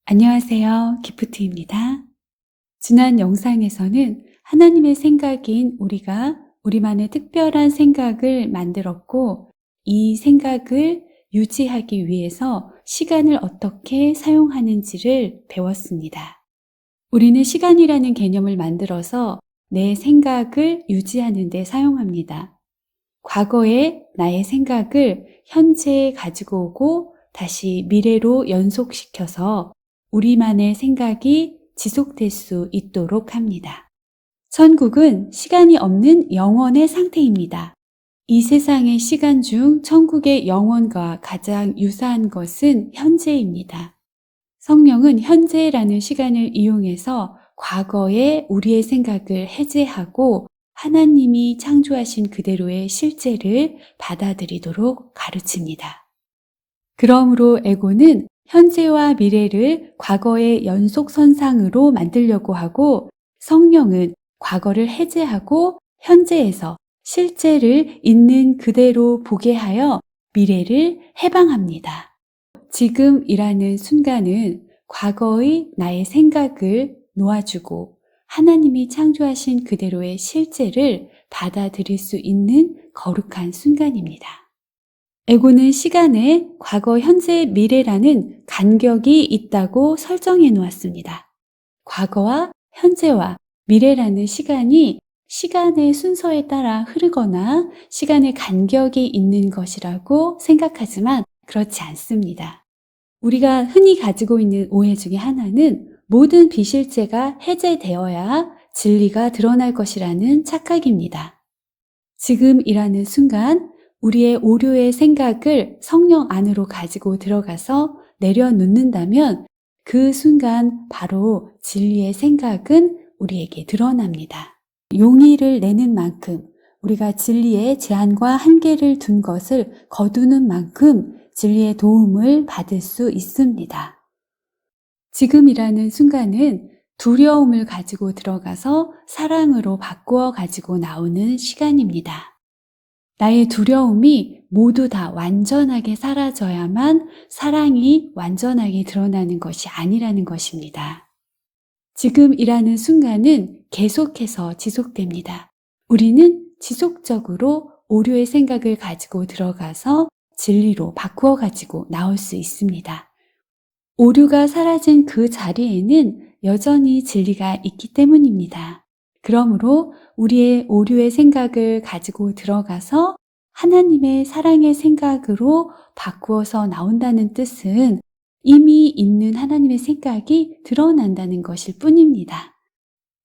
안녕하세요. 기프트입니다. 지난 영상에서는 하나님의 생각인 우리가 우리만의 특별한 생각을 만들었고, 이 생각을 유지하기 위해서 시간을 어떻게 사용하는지를 배웠습니다. 우리는 시간이라는 개념을 만들어서 내 생각을 유지하는 데 사용합니다. 과거의 나의 생각을 현재에 가지고 오고 다시 미래로 연속시켜서 우리만의 생각이 지속될 수 있도록 합니다. 천국은 시간이 없는 영원의 상태입니다. 이 세상의 시간 중 천국의 영원과 가장 유사한 것은 현재입니다. 성령은 현재라는 시간을 이용해서 과거의 우리의 생각을 해제하고 하나님이 창조하신 그대로의 실제를 받아들이도록 가르칩니다. 그러므로 에고는 현재와 미래를 과거의 연속선상으로 만들려고 하고, 성령은 과거를 해제하고 현재에서 실제를 있는 그대로 보게 하여 미래를 해방합니다. 지금이라는 순간은 과거의 나의 생각을 놓아주고 하나님이 창조하신 그대로의 실제를 받아들일 수 있는 거룩한 순간입니다. 에고는 시간에 과거, 현재, 미래라는 간격이 있다고 설정해 놓았습니다. 과거와 현재와 미래라는 시간이 시간의 순서에 따라 흐르거나 시간의 간격이 있는 것이라고 생각하지만 그렇지 않습니다. 우리가 흔히 가지고 있는 오해 중에 하나는 모든 비실제가 해제되어야 진리가 드러날 것이라는 착각입니다. 지금이라는 순간 우리의 오류의 생각을 성령 안으로 가지고 들어가서 내려놓는다면 그 순간 바로 진리의 생각은 우리에게 드러납니다. 용의를 내는 만큼 우리가 진리의 제한과 한계를 둔 것을 거두는 만큼 진리의 도움을 받을 수 있습니다. 지금이라는 순간은 두려움을 가지고 들어가서 사랑으로 바꾸어 가지고 나오는 시간입니다. 나의 두려움이 모두 다 완전하게 사라져야만 사랑이 완전하게 드러나는 것이 아니라는 것입니다. 지금이라는 순간은 계속해서 지속됩니다. 우리는 지속적으로 오류의 생각을 가지고 들어가서 진리로 바꾸어 가지고 나올 수 있습니다. 오류가 사라진 그 자리에는 여전히 진리가 있기 때문입니다. 그러므로 우리의 오류의 생각을 가지고 들어가서 하나님의 사랑의 생각으로 바꾸어서 나온다는 뜻은 이미 있는 하나님의 생각이 드러난다는 것일 뿐입니다.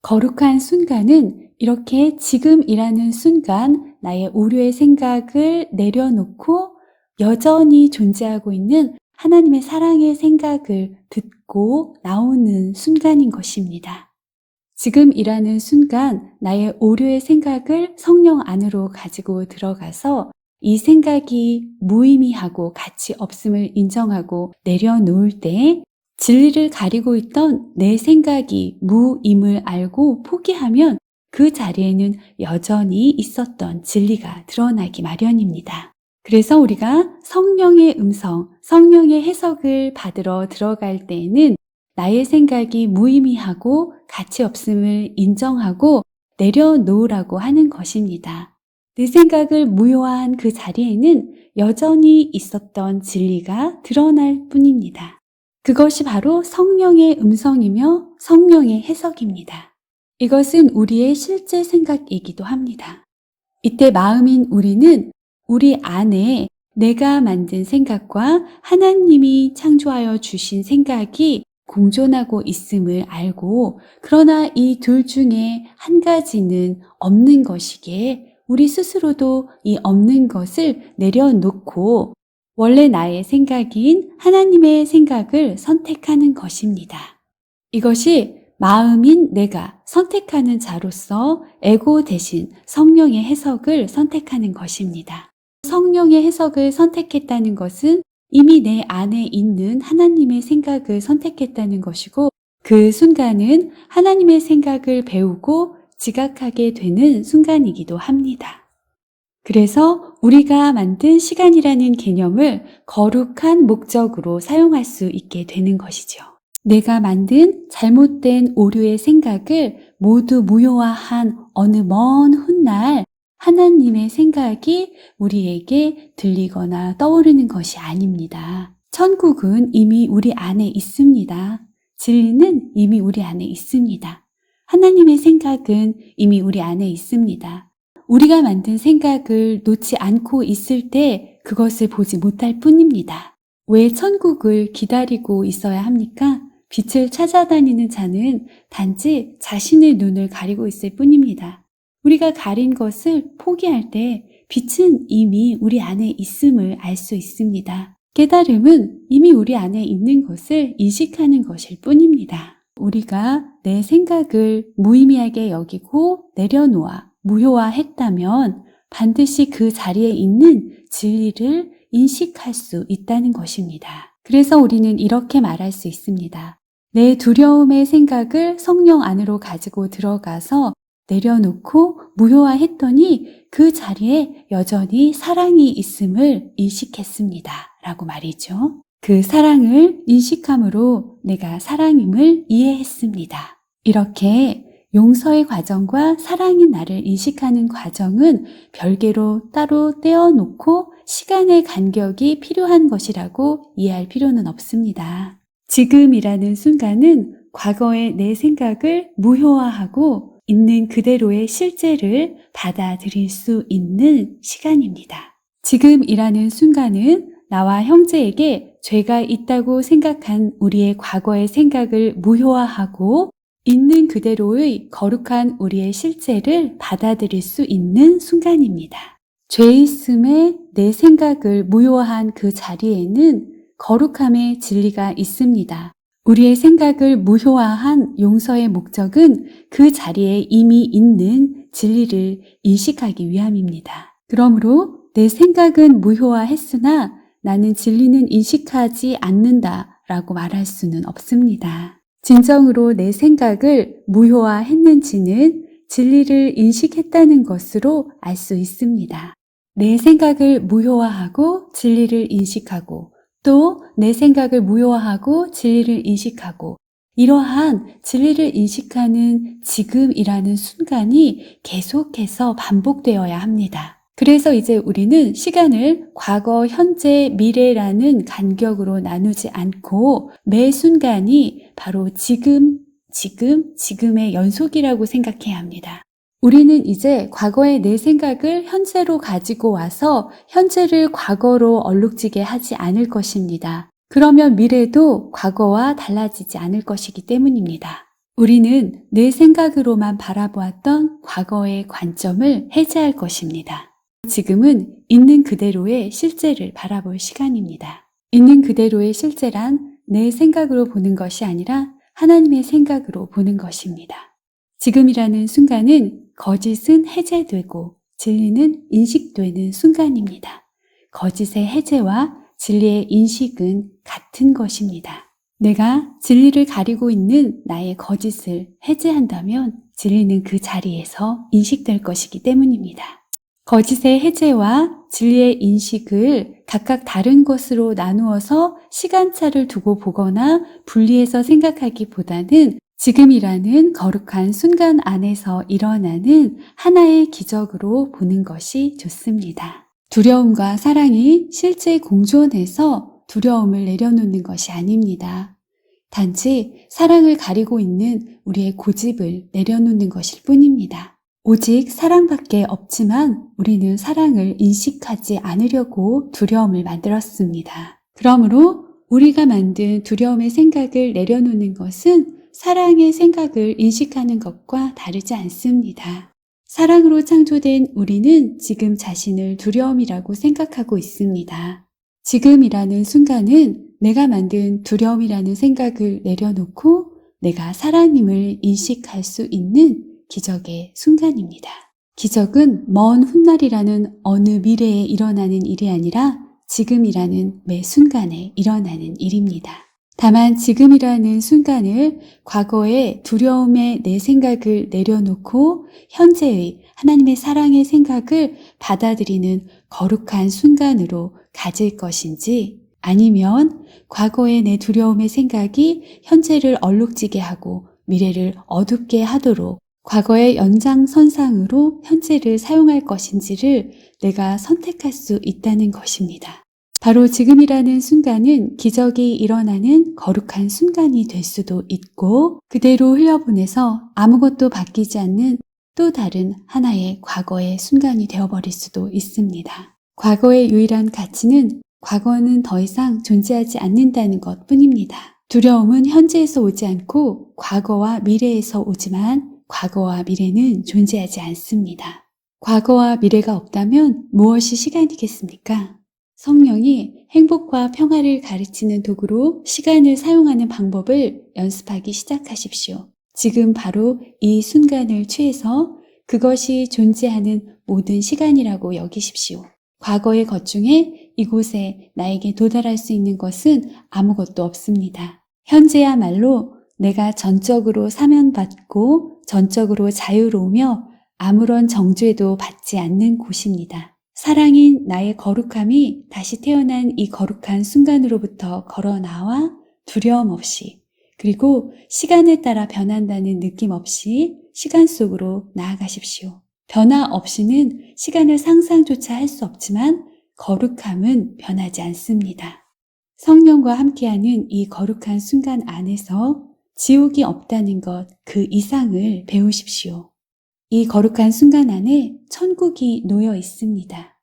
거룩한 순간은 이렇게 지금이라는 순간 나의 오류의 생각을 내려놓고 여전히 존재하고 있는 하나님의 사랑의 생각을 듣고 나오는 순간인 것입니다. 지금이라는 순간 나의 오류의 생각을 성령 안으로 가지고 들어가서 이 생각이 무의미하고 가치 없음을 인정하고 내려놓을 때 진리를 가리고 있던 내 생각이 무임을 알고 포기하면 그 자리에는 여전히 있었던 진리가 드러나기 마련입니다. 그래서 우리가 성령의 음성, 성령의 해석을 받으러 들어갈 때에는 나의 생각이 무의미하고 가치 없음을 인정하고 내려놓으라고 하는 것입니다. 내 생각을 무효화한 그 자리에는 여전히 있었던 진리가 드러날 뿐입니다. 그것이 바로 성령의 음성이며 성령의 해석입니다. 이것은 우리의 실제 생각이기도 합니다. 이때 마음인 우리는 우리 안에 내가 만든 생각과 하나님이 창조하여 주신 생각이 공존하고 있음을 알고, 그러나 이 둘 중에 한 가지는 없는 것이기에 우리 스스로도 이 없는 것을 내려놓고 원래 나의 생각인 하나님의 생각을 선택하는 것입니다. 이것이 마음인 내가 선택하는 자로서 에고 대신 성령의 해석을 선택하는 것입니다. 성령의 해석을 선택했다는 것은 이미 내 안에 있는 하나님의 생각을 선택했다는 것이고, 그 순간은 하나님의 생각을 배우고 지각하게 되는 순간이기도 합니다. 그래서 우리가 만든 시간이라는 개념을 거룩한 목적으로 사용할 수 있게 되는 것이죠. 내가 만든 잘못된 오류의 생각을 모두 무효화한 어느 먼 훗날 하나님의 생각이 우리에게 들리거나 떠오르는 것이 아닙니다. 천국은 이미 우리 안에 있습니다. 진리는 이미 우리 안에 있습니다. 하나님의 생각은 이미 우리 안에 있습니다. 우리가 만든 생각을 놓지 않고 있을 때 그것을 보지 못할 뿐입니다. 왜 천국을 기다리고 있어야 합니까? 빛을 찾아다니는 자는 단지 자신의 눈을 가리고 있을 뿐입니다. 우리가 가린 것을 포기할 때 빛은 이미 우리 안에 있음을 알 수 있습니다. 깨달음은 이미 우리 안에 있는 것을 인식하는 것일 뿐입니다. 우리가 내 생각을 무의미하게 여기고 내려놓아 무효화했다면 반드시 그 자리에 있는 진리를 인식할 수 있다는 것입니다. 그래서 우리는 이렇게 말할 수 있습니다. 내 두려움의 생각을 성령 안으로 가지고 들어가서 내려놓고 무효화했더니 그 자리에 여전히 사랑이 있음을 인식했습니다. 라고 말이죠. 그 사랑을 인식함으로 내가 사랑임을 이해했습니다. 이렇게 용서의 과정과 사랑인 나를 인식하는 과정은 별개로 따로 떼어놓고 시간의 간격이 필요한 것이라고 이해할 필요는 없습니다. 지금이라는 순간은 과거의 내 생각을 무효화하고 있는 그대로의 실제를 받아들일 수 있는 시간입니다. 지금이라는 순간은 나와 형제에게 죄가 있다고 생각한 우리의 과거의 생각을 무효화하고 있는 그대로의 거룩한 우리의 실제를 받아들일 수 있는 순간입니다. 죄있음에 내 생각을 무효화한 그 자리에는 거룩함의 진리가 있습니다. 우리의 생각을 무효화한 용서의 목적은 그 자리에 이미 있는 진리를 인식하기 위함입니다. 그러므로 내 생각은 무효화했으나 나는 진리는 인식하지 않는다라고 말할 수는 없습니다. 진정으로 내 생각을 무효화했는지는 진리를 인식했다는 것으로 알 수 있습니다. 내 생각을 무효화하고 진리를 인식하고 또 내 생각을 무효화하고 진리를 인식하고 이러한 진리를 인식하는 지금이라는 순간이 계속해서 반복되어야 합니다. 그래서 이제 우리는 시간을 과거, 현재, 미래라는 간격으로 나누지 않고 매 순간이 바로 지금의 연속이라고 생각해야 합니다. 우리는 이제 과거의 내 생각을 현재로 가지고 와서 현재를 과거로 얼룩지게 하지 않을 것입니다. 그러면 미래도 과거와 달라지지 않을 것이기 때문입니다. 우리는 내 생각으로만 바라보았던 과거의 관점을 해제할 것입니다. 지금은 있는 그대로의 실제를 바라볼 시간입니다. 있는 그대로의 실제란 내 생각으로 보는 것이 아니라 하나님의 생각으로 보는 것입니다. 지금이라는 순간은 거짓은 해제되고 진리는 인식되는 순간입니다. 거짓의 해제와 진리의 인식은 같은 것입니다. 내가 진리를 가리고 있는 나의 거짓을 해제한다면 진리는 그 자리에서 인식될 것이기 때문입니다. 거짓의 해제와 진리의 인식을 각각 다른 것으로 나누어서 시간차를 두고 보거나 분리해서 생각하기보다는 지금이라는 거룩한 순간 안에서 일어나는 하나의 기적으로 보는 것이 좋습니다. 두려움과 사랑이 실제 공존해서 두려움을 내려놓는 것이 아닙니다. 단지 사랑을 가리고 있는 우리의 고집을 내려놓는 것일 뿐입니다. 오직 사랑밖에 없지만 우리는 사랑을 인식하지 않으려고 두려움을 만들었습니다. 그러므로 우리가 만든 두려움의 생각을 내려놓는 것은 사랑의 생각을 인식하는 것과 다르지 않습니다. 사랑으로 창조된 우리는 지금 자신을 두려움이라고 생각하고 있습니다. 지금이라는 순간은 내가 만든 두려움이라는 생각을 내려놓고 내가 사랑임을 인식할 수 있는 기적의 순간입니다. 기적은 먼 훗날이라는 어느 미래에 일어나는 일이 아니라 지금이라는 매 순간에 일어나는 일입니다. 다만 지금이라는 순간을 과거의 두려움의 내 생각을 내려놓고 현재의 하나님의 사랑의 생각을 받아들이는 거룩한 순간으로 가질 것인지 아니면 과거의 내 두려움의 생각이 현재를 얼룩지게 하고 미래를 어둡게 하도록 과거의 연장선상으로 현재를 사용할 것인지를 내가 선택할 수 있다는 것입니다. 바로 지금이라는 순간은 기적이 일어나는 거룩한 순간이 될 수도 있고 그대로 흘려보내서 아무것도 바뀌지 않는 또 다른 하나의 과거의 순간이 되어버릴 수도 있습니다. 과거의 유일한 가치는 과거는 더 이상 존재하지 않는다는 것 뿐입니다. 두려움은 현재에서 오지 않고 과거와 미래에서 오지만 과거와 미래는 존재하지 않습니다. 과거와 미래가 없다면 무엇이 시간이겠습니까? 성령이 행복과 평화를 가르치는 도구로 시간을 사용하는 방법을 연습하기 시작하십시오. 지금 바로 이 순간을 취해서 그것이 존재하는 모든 시간이라고 여기십시오. 과거의 것 중에 이곳에 나에게 도달할 수 있는 것은 아무것도 없습니다. 현재야말로 내가 전적으로 사면받고 전적으로 자유로우며 아무런 정죄도 받지 않는 곳입니다. 사랑인 나의 거룩함이 다시 태어난 이 거룩한 순간으로부터 걸어 나와 두려움 없이 그리고 시간에 따라 변한다는 느낌 없이 시간 속으로 나아가십시오. 변화 없이는 시간을 상상조차 할 수 없지만 거룩함은 변하지 않습니다. 성령과 함께하는 이 거룩한 순간 안에서 지옥이 없다는 것, 그 이상을 배우십시오. 이 거룩한 순간 안에 천국이 놓여 있습니다.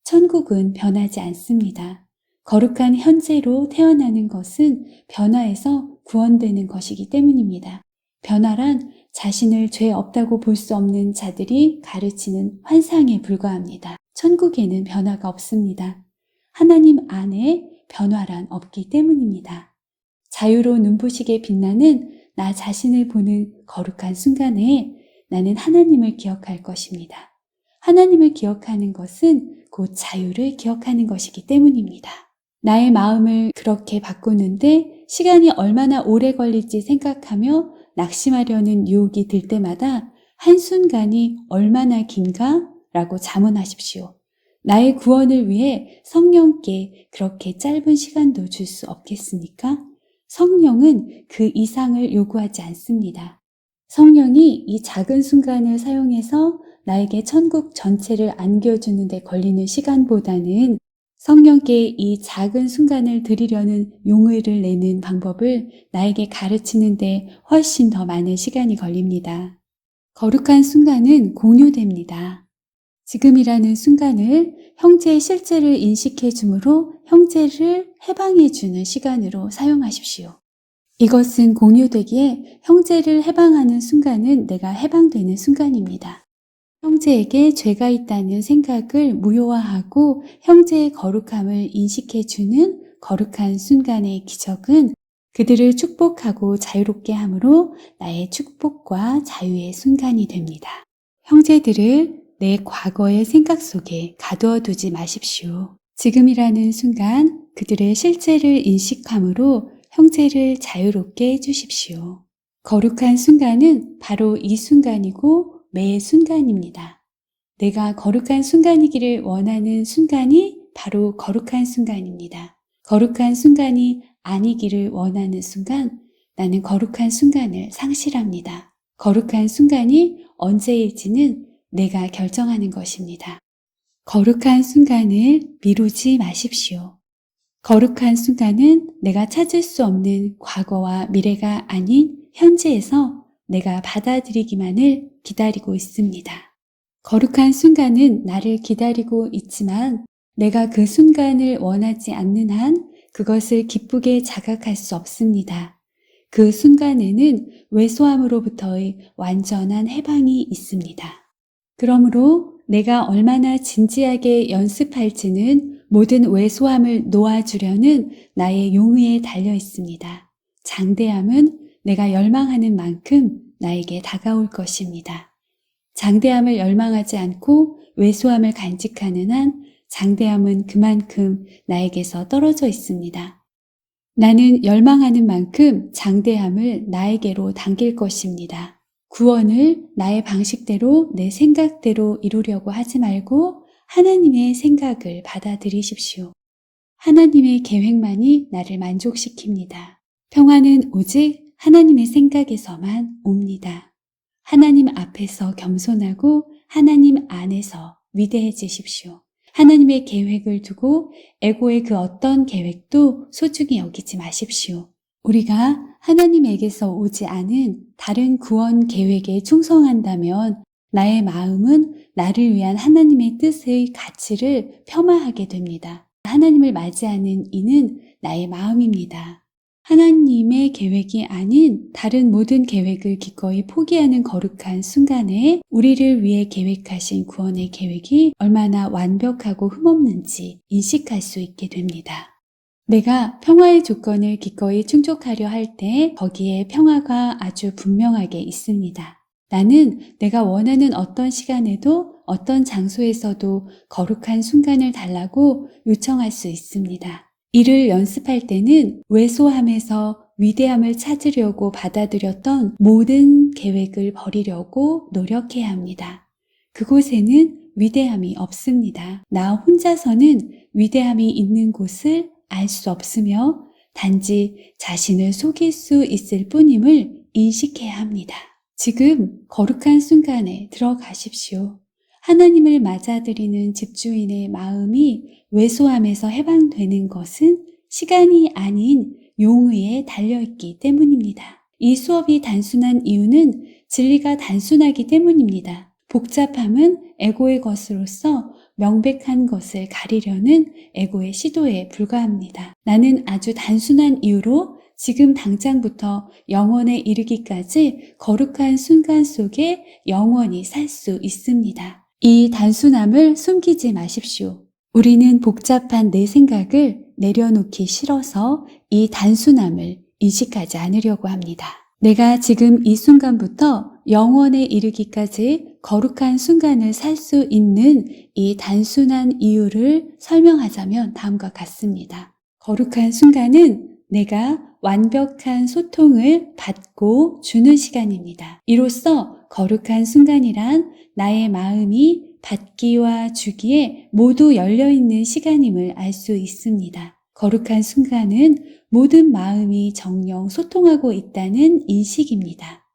천국은 변하지 않습니다. 거룩한 현재로 태어나는 것은 변화에서 구원되는 것이기 때문입니다. 변화란 자신을 죄 없다고 볼 수 없는 자들이 가르치는 환상에 불과합니다. 천국에는 변화가 없습니다. 하나님 안에 변화란 없기 때문입니다. 자유로 눈부시게 빛나는 나 자신을 보는 거룩한 순간에 나는 하나님을 기억할 것입니다. 하나님을 기억하는 것은 곧 자유를 기억하는 것이기 때문입니다. 나의 마음을 그렇게 바꾸는데 시간이 얼마나 오래 걸릴지 생각하며 낙심하려는 유혹이 들 때마다 한순간이 얼마나 긴가? 라고 자문하십시오. 나의 구원을 위해 성령께 그렇게 짧은 시간도 줄 수 없겠습니까? 성령은 그 이상을 요구하지 않습니다. 성령이 이 작은 순간을 사용해서 나에게 천국 전체를 안겨주는 데 걸리는 시간보다는 성령께 이 작은 순간을 드리려는 용의를 내는 방법을 나에게 가르치는데 훨씬 더 많은 시간이 걸립니다. 거룩한 순간은 공유됩니다. 지금이라는 순간을 형제의 실제를 인식해 주므로 형제를 해방해 주는 시간으로 사용하십시오. 이것은 공유되기에 형제를 해방하는 순간은 내가 해방되는 순간입니다. 형제에게 죄가 있다는 생각을 무효화하고 형제의 거룩함을 인식해주는 거룩한 순간의 기적은 그들을 축복하고 자유롭게 함으로 나의 축복과 자유의 순간이 됩니다. 형제들을 내 과거의 생각 속에 가두어 두지 마십시오. 지금이라는 순간 그들의 실제를 인식함으로 형제를 자유롭게 해주십시오. 거룩한 순간은 바로 이 순간이고 매 순간입니다. 내가 거룩한 순간이기를 원하는 순간이 바로 거룩한 순간입니다. 거룩한 순간이 아니기를 원하는 순간 나는 거룩한 순간을 상실합니다. 거룩한 순간이 언제일지는 내가 결정하는 것입니다. 거룩한 순간을 미루지 마십시오. 거룩한 순간은 내가 찾을 수 없는 과거와 미래가 아닌 현재에서 내가 받아들이기만을 기다리고 있습니다. 거룩한 순간은 나를 기다리고 있지만 내가 그 순간을 원하지 않는 한 그것을 기쁘게 자각할 수 없습니다. 그 순간에는 왜소함으로부터의 완전한 해방이 있습니다. 그러므로 내가 얼마나 진지하게 연습할지는 모든 왜소함을 놓아주려는 나의 용의에 달려 있습니다. 장대함은 내가 열망하는 만큼 나에게 다가올 것입니다. 장대함을 열망하지 않고 왜소함을 간직하는 한 장대함은 그만큼 나에게서 떨어져 있습니다. 나는 열망하는 만큼 장대함을 나에게로 당길 것입니다. 구원을 나의 방식대로 내 생각대로 이루려고 하지 말고 하나님의 생각을 받아들이십시오. 하나님의 계획만이 나를 만족시킵니다. 평화는 오직 하나님의 생각에서만 옵니다. 하나님 앞에서 겸손하고 하나님 안에서 위대해지십시오. 하나님의 계획을 두고 에고의 그 어떤 계획도 소중히 여기지 마십시오. 우리가 하나님에게서 오지 않은 다른 구원 계획에 충성한다면 나의 마음은 나를 위한 하나님의 뜻의 가치를 폄하하게 됩니다. 하나님을 맞이하는 이는 나의 마음입니다. 하나님의 계획이 아닌 다른 모든 계획을 기꺼이 포기하는 거룩한 순간에 우리를 위해 계획하신 구원의 계획이 얼마나 완벽하고 흠없는지 인식할 수 있게 됩니다. 내가 평화의 조건을 기꺼이 충족하려 할 때 거기에 평화가 아주 분명하게 있습니다. 나는 내가 원하는 어떤 시간에도 어떤 장소에서도 거룩한 순간을 달라고 요청할 수 있습니다. 이를 연습할 때는 왜소함에서 위대함을 찾으려고 받아들였던 모든 계획을 버리려고 노력해야 합니다. 그곳에는 위대함이 없습니다. 나 혼자서는 위대함이 있는 곳을 알 수 없으며 단지 자신을 속일 수 있을 뿐임을 인식해야 합니다. 지금 거룩한 순간에 들어가십시오. 하나님을 맞아들이는 집주인의 마음이 왜소함에서 해방되는 것은 시간이 아닌 용의에 달려있기 때문입니다. 이 수업이 단순한 이유는 진리가 단순하기 때문입니다. 복잡함은 에고의 것으로서 명백한 것을 가리려는 에고의 시도에 불과합니다. 나는 아주 단순한 이유로 지금 당장부터 영원에 이르기까지 거룩한 순간 속에 영원히 살 수 있습니다. 이 단순함을 숨기지 마십시오. 우리는 복잡한 내 생각을 내려놓기 싫어서 이 단순함을 인식하지 않으려고 합니다. 내가 지금 이 순간부터 영원에 이르기까지 거룩한 순간을 살 수 있는 이 단순한 이유를 설명하자면 다음과 같습니다. 거룩한 순간은 내가 완벽한 소통을 받고 주는 시간입니다. 이로써 거룩한 순간이란 나의 마음이 받기와 주기에 모두 열려있는 시간임을 알 수 있습니다. 거룩한 순간은 모든 마음이 정령 소통하고 있다는 인식입니다.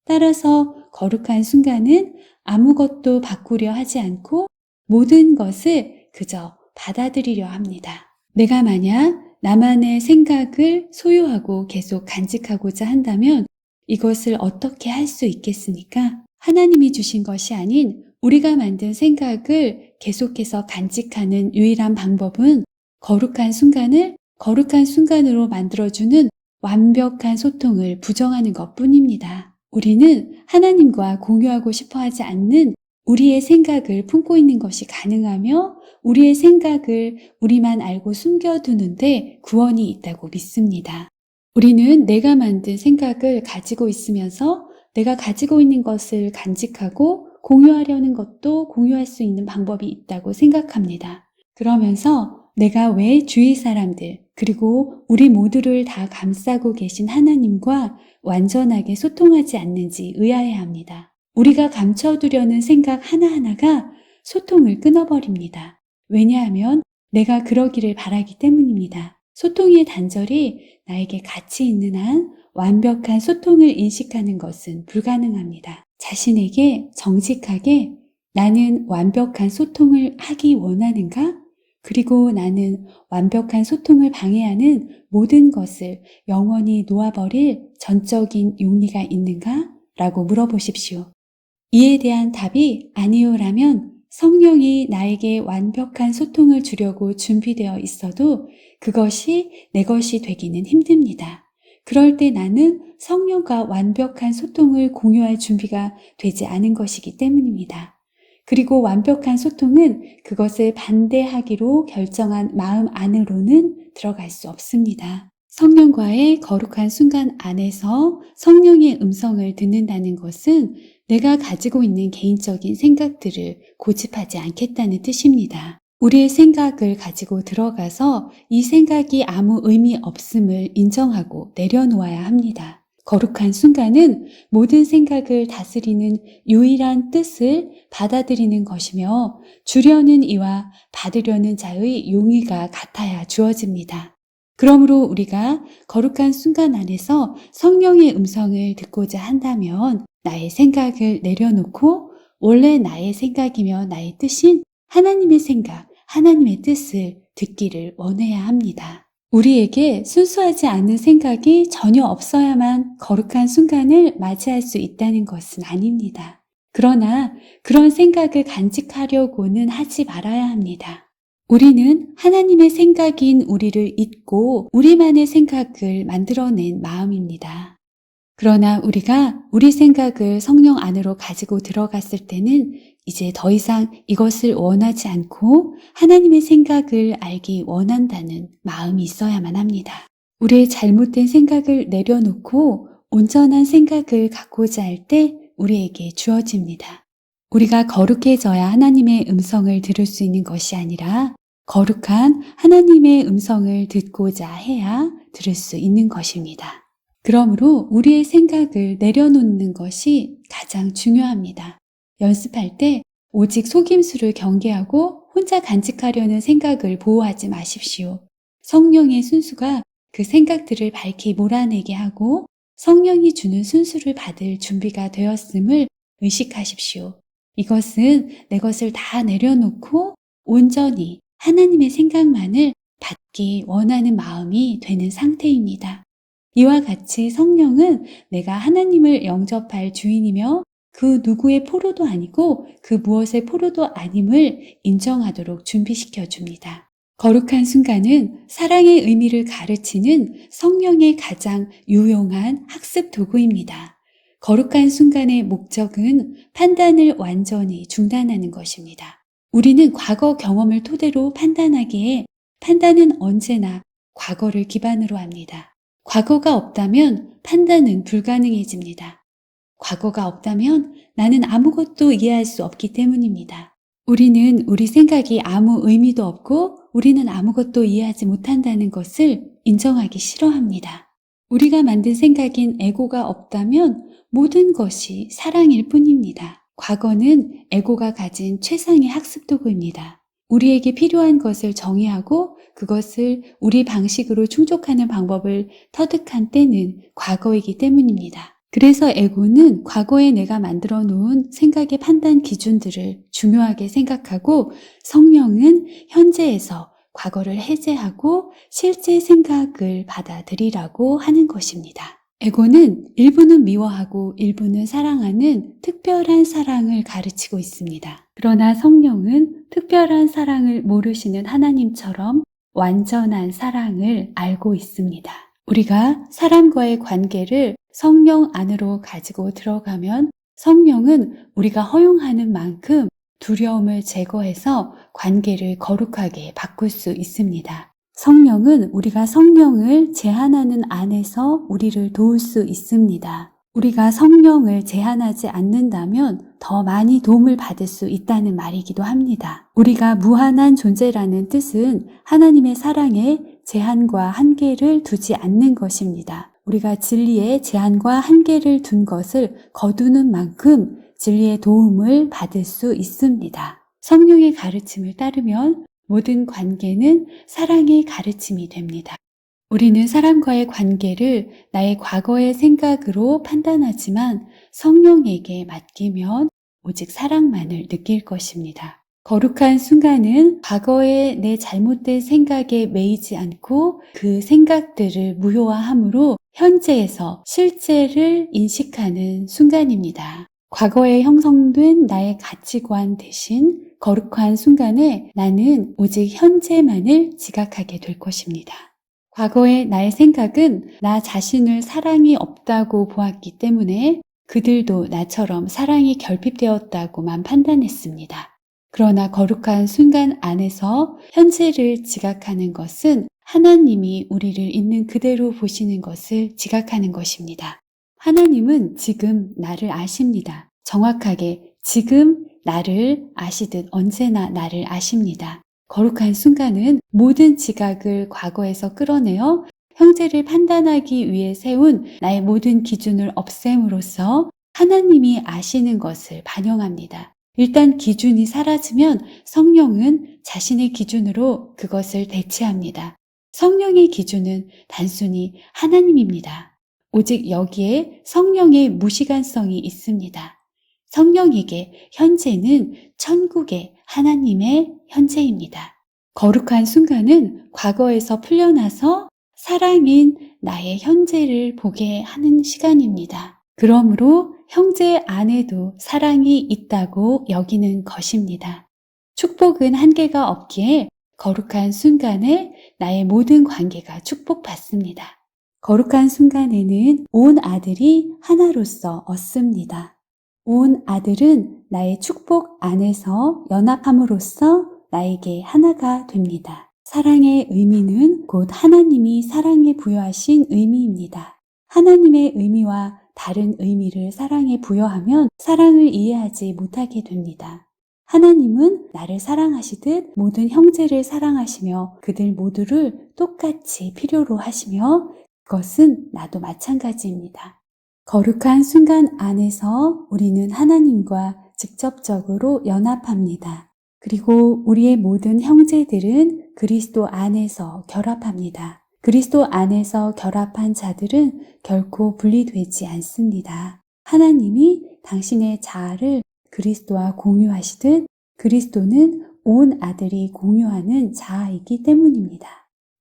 따라서 거룩한 순간은 아무것도 바꾸려 하지 않고 모든 것을 그저 받아들이려 합니다. 내가 만약 나만의 생각을 소유하고 계속 간직하고자 한다면 이것을 어떻게 할 수 있겠습니까? 하나님이 주신 것이 아닌 우리가 만든 생각을 계속해서 간직하는 유일한 방법은 거룩한 순간을 거룩한 순간으로 만들어주는 완벽한 소통을 부정하는 것뿐입니다. 우리는 하나님과 공유하고 싶어 하지 않는 우리의 생각을 품고 있는 것이 가능하며 우리의 생각을 우리만 알고 숨겨두는데 구원이 있다고 믿습니다. 우리는 내가 만든 생각을 가지고 있으면서 내가 가지고 있는 것을 간직하고 공유하려는 것도 공유할 수 있는 방법이 있다고 생각합니다. 그러면서 내가 왜 주위 사람들 그리고 우리 모두를 다 감싸고 계신 하나님과 완전하게 소통하지 않는지 의아해합니다. 우리가 감춰두려는 생각 하나하나가 소통을 끊어버립니다. 왜냐하면 내가 그러기를 바라기 때문입니다. 소통의 단절이 나에게 가치 있는 한 완벽한 소통을 인식하는 것은 불가능합니다. 자신에게 정직하게 나는 완벽한 소통을 하기 원하는가? 그리고 나는 완벽한 소통을 방해하는 모든 것을 영원히 놓아버릴 전적인 용의가 있는가? 라고 물어보십시오. 이에 대한 답이 아니요라면 성령이 나에게 완벽한 소통을 주려고 준비되어 있어도 그것이 내 것이 되기는 힘듭니다. 그럴 때 나는 성령과 완벽한 소통을 공유할 준비가 되지 않은 것이기 때문입니다. 그리고 완벽한 소통은 그것을 반대하기로 결정한 마음 안으로는 들어갈 수 없습니다. 성령과의 거룩한 순간 안에서 성령의 음성을 듣는다는 것은 내가 가지고 있는 개인적인 생각들을 고집하지 않겠다는 뜻입니다. 우리의 생각을 가지고 들어가서 이 생각이 아무 의미 없음을 인정하고 내려놓아야 합니다. 거룩한 순간은 모든 생각을 다스리는 유일한 뜻을 받아들이는 것이며 주려는 이와 받으려는 자의 용의가 같아야 주어집니다. 그러므로 우리가 거룩한 순간 안에서 성령의 음성을 듣고자 한다면 나의 생각을 내려놓고 원래 나의 생각이며 나의 뜻인 하나님의 생각, 하나님의 뜻을 듣기를 원해야 합니다. 우리에게 순수하지 않은 생각이 전혀 없어야만 거룩한 순간을 맞이할 수 있다는 것은 아닙니다. 그러나 그런 생각을 간직하려고는 하지 말아야 합니다. 우리는 하나님의 생각인 우리를 잊고 우리만의 생각을 만들어낸 마음입니다. 그러나 우리가 우리 생각을 성령 안으로 가지고 들어갔을 때는 이제 더 이상 이것을 원하지 않고 하나님의 생각을 알기 원한다는 마음이 있어야만 합니다. 우리의 잘못된 생각을 내려놓고 온전한 생각을 갖고자 할 때 우리에게 주어집니다. 우리가 거룩해져야 하나님의 음성을 들을 수 있는 것이 아니라 거룩한 하나님의 음성을 듣고자 해야 들을 수 있는 것입니다. 그러므로 우리의 생각을 내려놓는 것이 가장 중요합니다. 연습할 때 오직 속임수를 경계하고 혼자 간직하려는 생각을 보호하지 마십시오. 성령의 순수가 그 생각들을 밝히 몰아내게 하고 성령이 주는 순수를 받을 준비가 되었음을 의식하십시오. 이것은 내 것을 다 내려놓고 온전히 하나님의 생각만을 받기 원하는 마음이 되는 상태입니다. 이와 같이 성령은 내가 하나님을 영접할 주인이며 그 누구의 포로도 아니고 그 무엇의 포로도 아님을 인정하도록 준비시켜 줍니다. 거룩한 순간은 사랑의 의미를 가르치는 성령의 가장 유용한 학습 도구입니다. 거룩한 순간의 목적은 판단을 완전히 중단하는 것입니다. 우리는 과거 경험을 토대로 판단하기에 판단은 언제나 과거를 기반으로 합니다. 과거가 없다면 판단은 불가능해집니다. 과거가 없다면 나는 아무것도 이해할 수 없기 때문입니다. 우리는 우리 생각이 아무 의미도 없고 우리는 아무것도 이해하지 못한다는 것을 인정하기 싫어합니다. 우리가 만든 생각인 에고가 없다면 모든 것이 사랑일 뿐입니다. 과거는 에고가 가진 최상의 학습 도구입니다. 우리에게 필요한 것을 정의하고 그것을 우리 방식으로 충족하는 방법을 터득한 때는 과거이기 때문입니다. 그래서 에고는 과거에 내가 만들어 놓은 생각의 판단 기준들을 중요하게 생각하고 성령은 현재에서 과거를 해제하고 실제 생각을 받아들이라고 하는 것입니다. 에고는 일부는 미워하고 일부는 사랑하는 특별한 사랑을 가르치고 있습니다. 그러나 성령은 특별한 사랑을 모르시는 하나님처럼 완전한 사랑을 알고 있습니다. 우리가 사람과의 관계를 성령 안으로 가지고 들어가면 성령은 우리가 허용하는 만큼 두려움을 제거해서 관계를 거룩하게 바꿀 수 있습니다. 성령은 우리가 성령을 제한하는 안에서 우리를 도울 수 있습니다. 우리가 성령을 제한하지 않는다면 더 많이 도움을 받을 수 있다는 말이기도 합니다. 우리가 무한한 존재라는 뜻은 하나님의 사랑에 제한과 한계를 두지 않는 것입니다. 우리가 진리에 제한과 한계를 둔 것을 거두는 만큼 진리의 도움을 받을 수 있습니다. 성령의 가르침을 따르면 모든 관계는 사랑의 가르침이 됩니다. 우리는 사람과의 관계를 나의 과거의 생각으로 판단하지만 성령에게 맡기면 오직 사랑만을 느낄 것입니다. 거룩한 순간은 과거의 내 잘못된 생각에 매이지 않고 그 생각들을 무효화함으로 현재에서 실제를 인식하는 순간입니다. 과거에 형성된 나의 가치관 대신 거룩한 순간에 나는 오직 현재만을 지각하게 될 것입니다. 과거의 나의 생각은 나 자신을 사랑이 없다고 보았기 때문에 그들도 나처럼 사랑이 결핍되었다고만 판단했습니다. 그러나 거룩한 순간 안에서 현재를 지각하는 것은 하나님이 우리를 있는 그대로 보시는 것을 지각하는 것입니다. 하나님은 지금 나를 아십니다. 정확하게 지금 나를 아시듯 언제나 나를 아십니다. 거룩한 순간은 모든 지각을 과거에서 끌어내어 형제를 판단하기 위해 세운 나의 모든 기준을 없앰으로써 하나님이 아시는 것을 반영합니다. 일단 기준이 사라지면 성령은 자신의 기준으로 그것을 대체합니다. 성령의 기준은 단순히 하나님입니다. 오직 여기에 성령의 무시간성이 있습니다. 성령에게 현재는 천국의 하나님의 현재입니다. 거룩한 순간은 과거에서 풀려나서 사랑인 나의 현재를 보게 하는 시간입니다. 그러므로 형제 안에도 사랑이 있다고 여기는 것입니다. 축복은 한계가 없기에 거룩한 순간에 나의 모든 관계가 축복받습니다. 거룩한 순간에는 온 아들이 하나로서 얻습니다. 온 아들은 나의 축복 안에서 연합함으로써 나에게 하나가 됩니다. 사랑의 의미는 곧 하나님이 사랑에 부여하신 의미입니다. 하나님의 의미와 다른 의미를 사랑에 부여하면 사랑을 이해하지 못하게 됩니다. 하나님은 나를 사랑하시듯 모든 형제를 사랑하시며 그들 모두를 똑같이 필요로 하시며 그것은 나도 마찬가지입니다. 거룩한 순간 안에서 우리는 하나님과 직접적으로 연합합니다. 그리고 우리의 모든 형제들은 그리스도 안에서 결합합니다. 그리스도 안에서 결합한 자들은 결코 분리되지 않습니다. 하나님이 당신의 자아를 그리스도와 공유하시듯 그리스도는 온 아들이 공유하는 자아이기 때문입니다.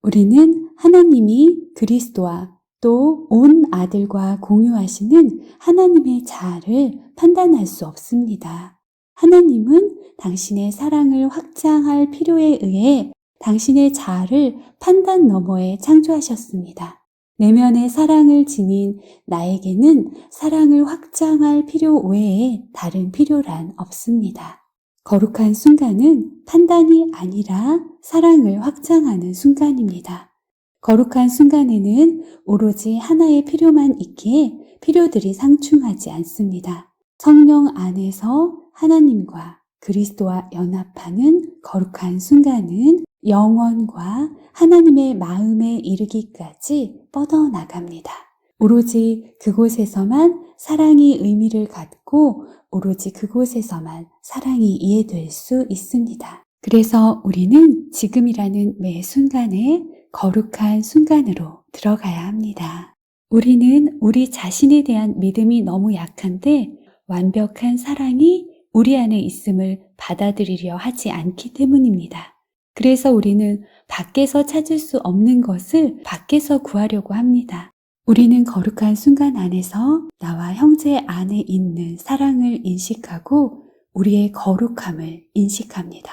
우리는 하나님이 그리스도와 또 온 아들과 공유하시는 하나님의 자아를 판단할 수 없습니다. 하나님은 당신의 사랑을 확장할 필요에 의해 당신의 자아를 판단 너머에 창조하셨습니다. 내면의 사랑을 지닌 나에게는 사랑을 확장할 필요 외에 다른 필요란 없습니다. 거룩한 순간은 판단이 아니라 사랑을 확장하는 순간입니다. 거룩한 순간에는 오로지 하나의 필요만 있기에 필요들이 상충하지 않습니다. 성령 안에서 하나님과 그리스도와 연합하는 거룩한 순간은 영원과 하나님의 마음에 이르기까지 뻗어나갑니다. 오로지 그곳에서만 사랑이 의미를 갖고 오로지 그곳에서만 사랑이 이해될 수 있습니다. 그래서 우리는 지금이라는 매 순간에 거룩한 순간으로 들어가야 합니다. 우리는 우리 자신에 대한 믿음이 너무 약한데 완벽한 사랑이 우리 안에 있음을 받아들이려 하지 않기 때문입니다. 그래서 우리는 밖에서 찾을 수 없는 것을 밖에서 구하려고 합니다. 우리는 거룩한 순간 안에서 나와 형제 안에 있는 사랑을 인식하고 우리의 거룩함을 인식합니다.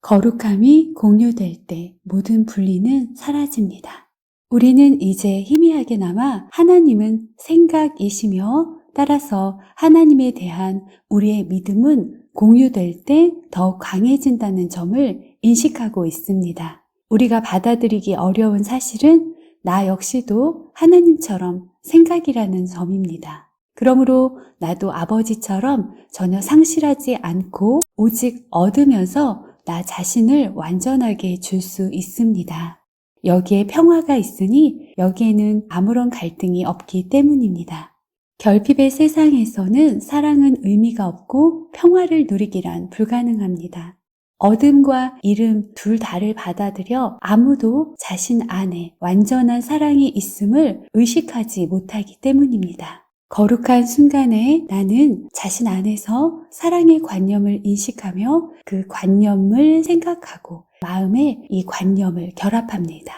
거룩함이 공유될 때 모든 분리는 사라집니다. 우리는 이제 희미하게나마 하나님은 생각이시며 따라서 하나님에 대한 우리의 믿음은 공유될 때 더욱 강해진다는 점을 인식하고 있습니다. 우리가 받아들이기 어려운 사실은 나 역시도 하나님처럼 생각이라는 점입니다. 그러므로 나도 아버지처럼 전혀 상실하지 않고 오직 얻으면서 나 자신을 완전하게 줄 수 있습니다. 여기에 평화가 있으니 여기에는 아무런 갈등이 없기 때문입니다. 결핍의 세상에서는 사랑은 의미가 없고 평화를 누리기란 불가능합니다. 어둠과 이름 둘 다를 받아들여 아무도 자신 안에 완전한 사랑이 있음을 의식하지 못하기 때문입니다. 거룩한 순간에 나는 자신 안에서 사랑의 관념을 인식하며 그 관념을 생각하고 마음에 이 관념을 결합합니다.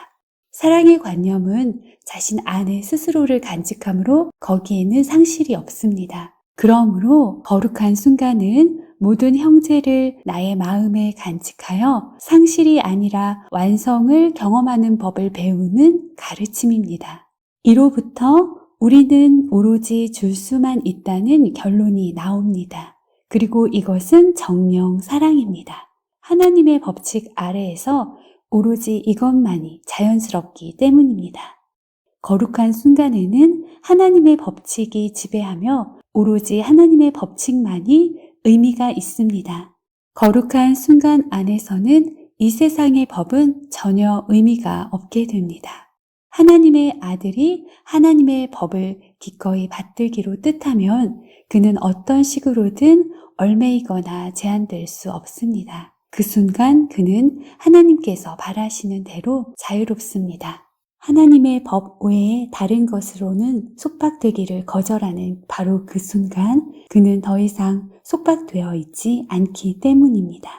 사랑의 관념은 자신 안에 스스로를 간직함으로 거기에는 상실이 없습니다. 그러므로 거룩한 순간은 모든 형제를 나의 마음에 간직하여 상실이 아니라 완성을 경험하는 법을 배우는 가르침입니다. 이로부터 우리는 오로지 줄 수만 있다는 결론이 나옵니다. 그리고 이것은 정령 사랑입니다. 하나님의 법칙 아래에서 오로지 이것만이 자연스럽기 때문입니다. 거룩한 순간에는 하나님의 법칙이 지배하며 오로지 하나님의 법칙만이 의미가 있습니다. 거룩한 순간 안에서는 이 세상의 법은 전혀 의미가 없게 됩니다. 하나님의 아들이 하나님의 법을 기꺼이 받들기로 뜻하면 그는 어떤 식으로든 얽매이거나 제한될 수 없습니다. 그 순간 그는 하나님께서 바라시는 대로 자유롭습니다. 하나님의 법 외에 다른 것으로는 속박되기를 거절하는 바로 그 순간 그는 더 이상 속박되어 있지 않기 때문입니다.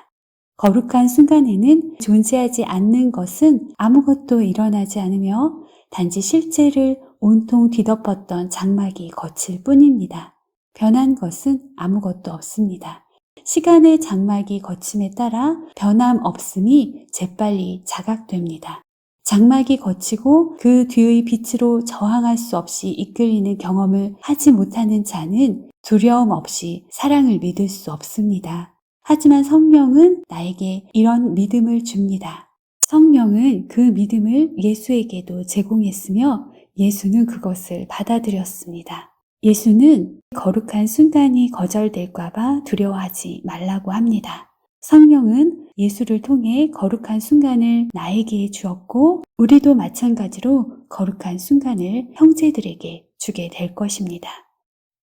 거룩한 순간에는 존재하지 않는 것은 아무것도 일어나지 않으며 단지 실제를 온통 뒤덮었던 장막이 거칠 뿐입니다. 변한 것은 아무것도 없습니다. 시간의 장막이 거침에 따라 변함없음이 재빨리 자각됩니다. 장막이 거치고 그 뒤의 빛으로 저항할 수 없이 이끌리는 경험을 하지 못하는 자는 두려움 없이 사랑을 믿을 수 없습니다. 하지만 성령은 나에게 이런 믿음을 줍니다. 성령은 그 믿음을 예수에게도 제공했으며 예수는 그것을 받아들였습니다. 예수는 거룩한 순간이 거절될까 봐 두려워하지 말라고 합니다. 성령은 예수를 통해 거룩한 순간을 나에게 주었고 우리도 마찬가지로 거룩한 순간을 형제들에게 주게 될 것입니다.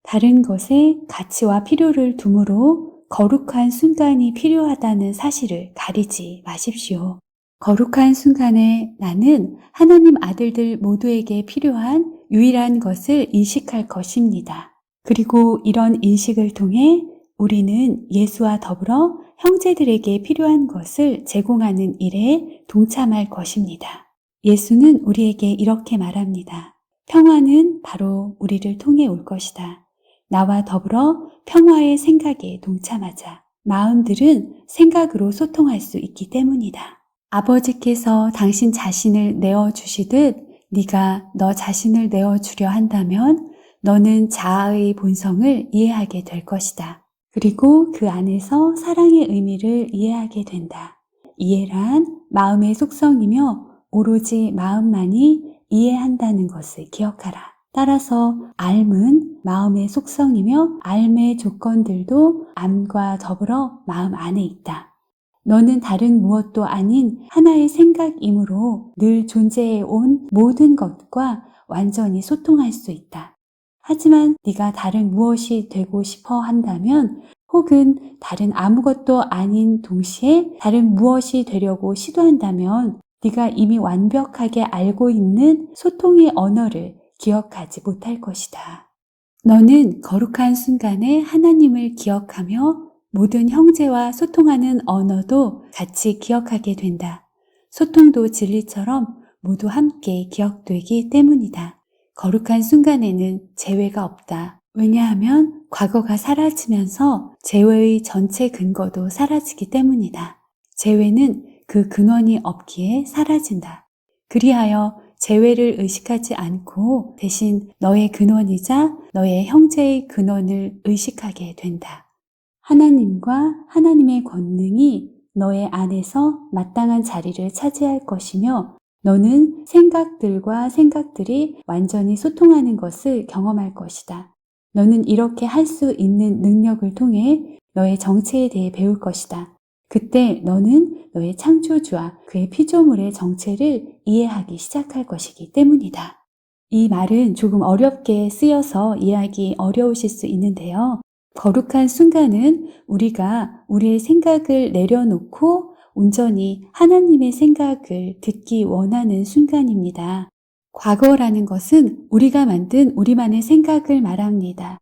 다른 것에 가치와 필요를 두므로 거룩한 순간이 필요하다는 사실을 가리지 마십시오. 거룩한 순간에 나는 하나님 아들들 모두에게 필요한 유일한 것을 인식할 것입니다. 그리고 이런 인식을 통해 우리는 예수와 더불어 형제들에게 필요한 것을 제공하는 일에 동참할 것입니다. 예수는 우리에게 이렇게 말합니다. 평화는 바로 우리를 통해 올 것이다. 나와 더불어 평화의 생각에 동참하자. 마음들은 생각으로 소통할 수 있기 때문이다. 아버지께서 당신 자신을 내어주시듯 네가 너 자신을 내어주려 한다면 너는 자아의 본성을 이해하게 될 것이다. 그리고 그 안에서 사랑의 의미를 이해하게 된다. 이해란 마음의 속성이며 오로지 마음만이 이해한다는 것을 기억하라. 따라서 알은 마음의 속성이며 알의 조건들도 암과 더불어 마음 안에 있다. 너는 다른 무엇도 아닌 하나의 생각이므로 늘 존재해 온 모든 것과 완전히 소통할 수 있다. 하지만 네가 다른 무엇이 되고 싶어 한다면 혹은 다른 아무것도 아닌 동시에 다른 무엇이 되려고 시도한다면 네가 이미 완벽하게 알고 있는 소통의 언어를 기억하지 못할 것이다. 너는 거룩한 순간에 하나님을 기억하며 모든 형제와 소통하는 언어도 같이 기억하게 된다. 소통도 진리처럼 모두 함께 기억되기 때문이다. 거룩한 순간에는 재회가 없다. 왜냐하면 과거가 사라지면서 재회의 전체 근거도 사라지기 때문이다. 재회는 그 근원이 없기에 사라진다. 그리하여 재회를 의식하지 않고 대신 너의 근원이자 너의 형제의 근원을 의식하게 된다. 하나님과 하나님의 권능이 너의 안에서 마땅한 자리를 차지할 것이며 너는 생각들과 생각들이 완전히 소통하는 것을 경험할 것이다. 너는 이렇게 할 수 있는 능력을 통해 너의 정체에 대해 배울 것이다. 그때 너는 너의 창조주와 그의 피조물의 정체를 이해하기 시작할 것이기 때문이다. 이 말은 조금 어렵게 쓰여서 이해하기 어려우실 수 있는데요. 거룩한 순간은 우리가 우리의 생각을 내려놓고 온전히 하나님의 생각을 듣기 원하는 순간입니다. 과거라는 것은 우리가 만든 우리만의 생각을 말합니다.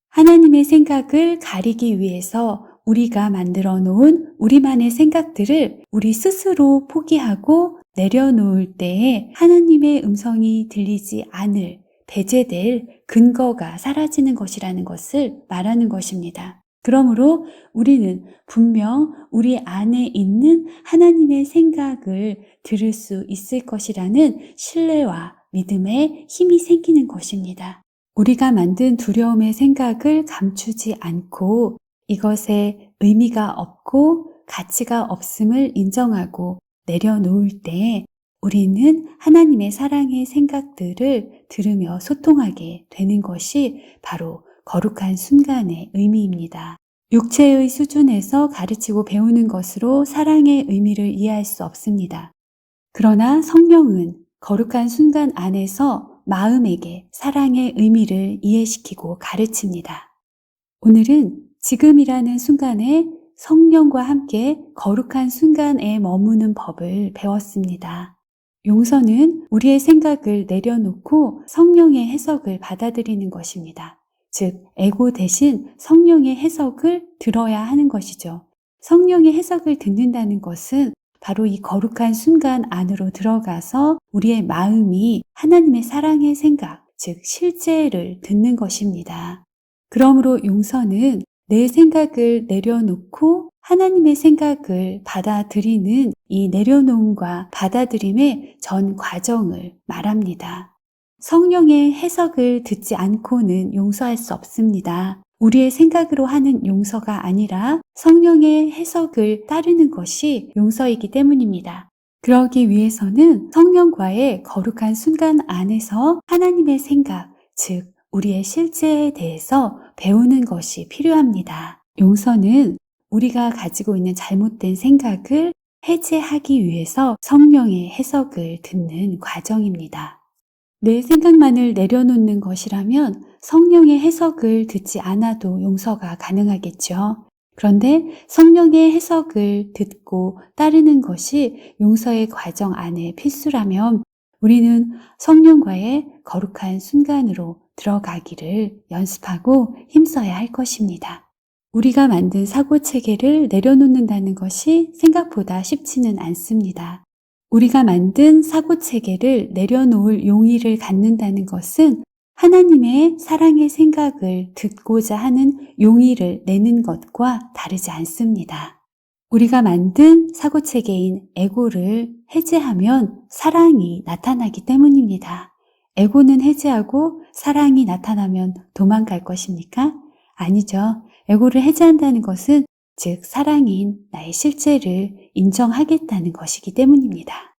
하나님의 생각을 가리기 위해서 우리가 만들어 놓은 우리만의 생각들을 우리 스스로 포기하고 내려놓을 때에 하나님의 음성이 들리지 않을 배제될 근거가 사라지는 것이라는 것을 말하는 것입니다. 그러므로 우리는 분명 우리 안에 있는 하나님의 생각을 들을 수 있을 것이라는 신뢰와 믿음의 힘이 생기는 것입니다. 우리가 만든 두려움의 생각을 감추지 않고 이것에 의미가 없고 가치가 없음을 인정하고 내려놓을 때 우리는 하나님의 사랑의 생각들을 들으며 소통하게 되는 것이 바로 거룩한 순간의 의미입니다. 육체의 수준에서 가르치고 배우는 것으로 사랑의 의미를 이해할 수 없습니다. 그러나 성령은 거룩한 순간 안에서 마음에게 사랑의 의미를 이해시키고 가르칩니다. 오늘은 지금이라는 순간에 성령과 함께 거룩한 순간에 머무는 법을 배웠습니다. 용서는 우리의 생각을 내려놓고 성령의 해석을 받아들이는 것입니다. 즉, 에고 대신 성령의 해석을 들어야 하는 것이죠. 성령의 해석을 듣는다는 것은 바로 이 거룩한 순간 안으로 들어가서 우리의 마음이 하나님의 사랑의 생각, 즉 실제를 듣는 것입니다. 그러므로 용서는 내 생각을 내려놓고 하나님의 생각을 받아들이는 이 내려놓음과 받아들임의 전 과정을 말합니다. 성령의 해석을 듣지 않고는 용서할 수 없습니다. 우리의 생각으로 하는 용서가 아니라 성령의 해석을 따르는 것이 용서이기 때문입니다. 그러기 위해서는 성령과의 거룩한 순간 안에서 하나님의 생각, 즉 우리의 실제에 대해서 배우는 것이 필요합니다. 용서는 우리가 가지고 있는 잘못된 생각을 해제하기 위해서 성령의 해석을 듣는 과정입니다. 내 생각만을 내려놓는 것이라면 성령의 해석을 듣지 않아도 용서가 가능하겠죠. 그런데 성령의 해석을 듣고 따르는 것이 용서의 과정 안에 필수라면 우리는 성령과의 거룩한 순간으로 들어가기를 연습하고 힘써야 할 것입니다. 우리가 만든 사고체계를 내려놓는다는 것이 생각보다 쉽지는 않습니다. 우리가 만든 사고체계를 내려놓을 용의를 갖는다는 것은 하나님의 사랑의 생각을 듣고자 하는 용의를 내는 것과 다르지 않습니다. 우리가 만든 사고체계인 에고를 해제하면 사랑이 나타나기 때문입니다. 에고는 해제하고 사랑이 나타나면 도망갈 것입니까? 아니죠. 에고를 해제한다는 것은 즉 사랑인 나의 실제를 인정하겠다는 것이기 때문입니다.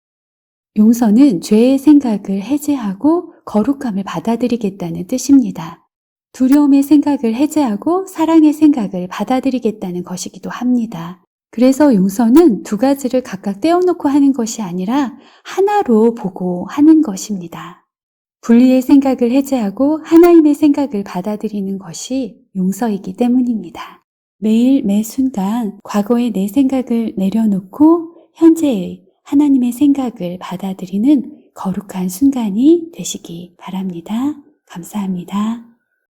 용서는 죄의 생각을 해제하고 거룩함을 받아들이겠다는 뜻입니다. 두려움의 생각을 해제하고 사랑의 생각을 받아들이겠다는 것이기도 합니다. 그래서 용서는 두 가지를 각각 떼어놓고 하는 것이 아니라 하나로 보고 하는 것입니다. 분리의 생각을 해제하고 하나님의 생각을 받아들이는 것이 용서이기 때문입니다. 매일 매 순간 과거의 내 생각을 내려놓고 현재의 하나님의 생각을 받아들이는 거룩한 순간이 되시기 바랍니다. 감사합니다.